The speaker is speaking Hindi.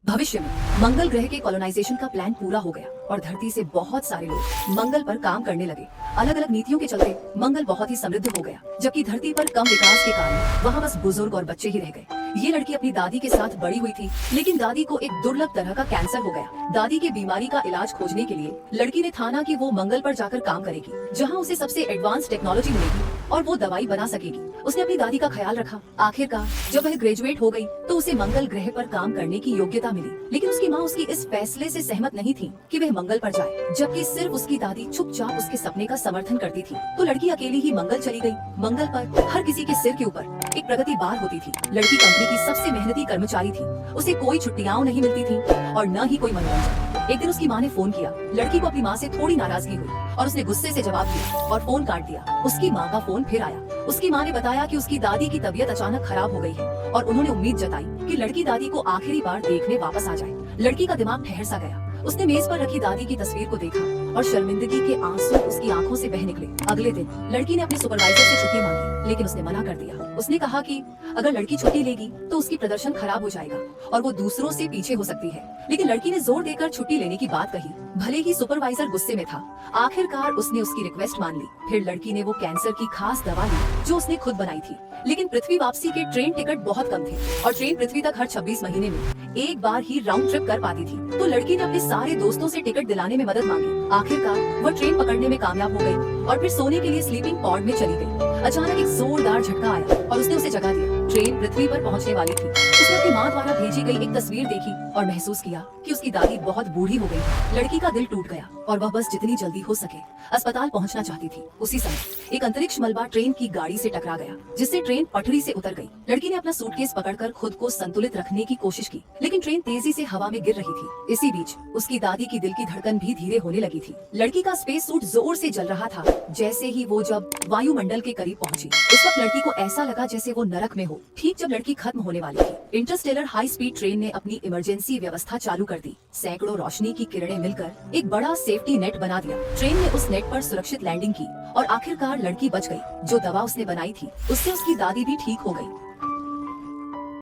भविष्य में मंगल ग्रह के कॉलोनाइजेशन का प्लान पूरा हो गया और धरती से बहुत सारे लोग मंगल पर काम करने लगे। अलग अलग नीतियों के चलते मंगल बहुत ही समृद्ध हो गया, जबकि धरती पर कम विकास के कारण वहाँ बस बुजुर्ग और बच्चे ही रह गए। ये लड़की अपनी दादी के साथ बड़ी हुई थी, लेकिन दादी को एक दुर्लभ तरह का कैंसर हो गया। दादी की बीमारी का इलाज खोजने के लिए लड़की ने ठाना कि वो मंगल पर जाकर काम करेगी, जहाँ उसे सबसे एडवांस टेक्नोलॉजी मिलेगी और वो दवाई बना सकेगी। उसने अपनी दादी का ख्याल रखा। आखिरकार जब वह ग्रेजुएट हो गई तो उसे मंगल ग्रह पर काम करने की योग्यता मिली, लेकिन उसकी माँ उसकी इस फैसले से सहमत नहीं थी कि वह मंगल पर जाए, जबकि सिर्फ उसकी दादी चुपचाप उसके सपने का समर्थन करती थी। तो लड़की अकेली ही मंगल चली गई। मंगल पर हर किसी के सिर के ऊपर एक प्रगति बार होती थी। लड़की कंपनी की सबसे मेहनती कर्मचारी थी, उसे कोई छुट्टियां नहीं मिलती थी और न ही कोई मनोरंजन। एक दिन उसकी माँ ने फोन किया। लड़की को अपनी माँ से थोड़ी नाराजगी हुई और उसने गुस्से से जवाब दिया और फोन काट दिया। उसकी माँ का फोन फिर आया। उसकी माँ ने बताया कि उसकी दादी की तबीयत अचानक खराब हो गई है और उन्होंने उम्मीद जताई कि लड़की दादी को आखिरी बार देखने वापस आ जाए। लड़की का दिमाग ठहर सा गया। उसने मेज पर रखी दादी की तस्वीर को देखा और शर्मिंदगी के आंसू उसकी आंखों से बह निकले। अगले दिन लड़की ने अपने सुपरवाइजर से छुट्टी मांगी, लेकिन उसने मना कर दिया। उसने कहा कि अगर लड़की छुट्टी लेगी तो उसकी प्रदर्शन खराब हो जाएगा और वो दूसरों से पीछे हो सकती है। लेकिन लड़की ने जोर देकर छुट्टी लेने की बात कही, भले ही सुपरवाइजर गुस्से में था। आखिरकार उसने उसकी रिक्वेस्ट मान ली। फिर लड़की ने वो कैंसर की खास दवा ली जो उसने खुद बनाई थी। लेकिन पृथ्वी वापसी के ट्रेन टिकट बहुत कम थे और ट्रेन पृथ्वी तक हर 26 महीने में एक बार ही राउंड ट्रिप कर पाती थी। तो लड़की ने अपने सारे दोस्तों से टिकट दिलाने में मदद मांगी। आखिरकार वह ट्रेन पकड़ने में कामयाब हो गई और फिर सोने के लिए स्लीपिंग पॉड में चली गई। अचानक एक जोरदार झटका आया और उसने उसे जगा दिया। ट्रेन पृथ्वी पर पहुंचने वाली थी। उसने अपनी माँ द्वारा भेजी गई एक तस्वीर देखी और महसूस किया कि उसकी दादी बहुत बूढ़ी हो गई। लड़की का दिल टूट गया और वह बस जितनी जल्दी हो सके अस्पताल पहुंचना चाहती थी। उसी समय एक अंतरिक्ष मलबा ट्रेन की गाड़ी से टकरा गया, जिससे ट्रेन पटरी से उतर गई। लड़की ने अपना सूटकेस पकड़कर खुद को संतुलित रखने की कोशिश की, लेकिन ट्रेन तेजी से हवा में गिर रही थी। इसी बीच उसकी दादी की दिल की धड़कन भी धीरे होने लगी थी। लड़की का स्पेस सूट जोर से जल रहा था। जैसे ही वो जब वायुमंडल के करीब पहुंची, उस वक्त लड़की को ऐसा लगा जैसे वो नरक में हो। ठीक जब लड़की खत्म होने वाली थी, इंटरस्टेलर हाई स्पीड ट्रेन ने अपनी इमरजेंसी व्यवस्था चालू कर दी। सैकड़ों रोशनी की किरणें मिलकर एक बड़ा सेफ्टी नेट बना दिया। ट्रेन ने उस नेट पर सुरक्षित लैंडिंग की और आखिरकार लड़की बच गई। जो दवा उसने बनाई थी उससे उसकी दादी भी ठीक हो गई।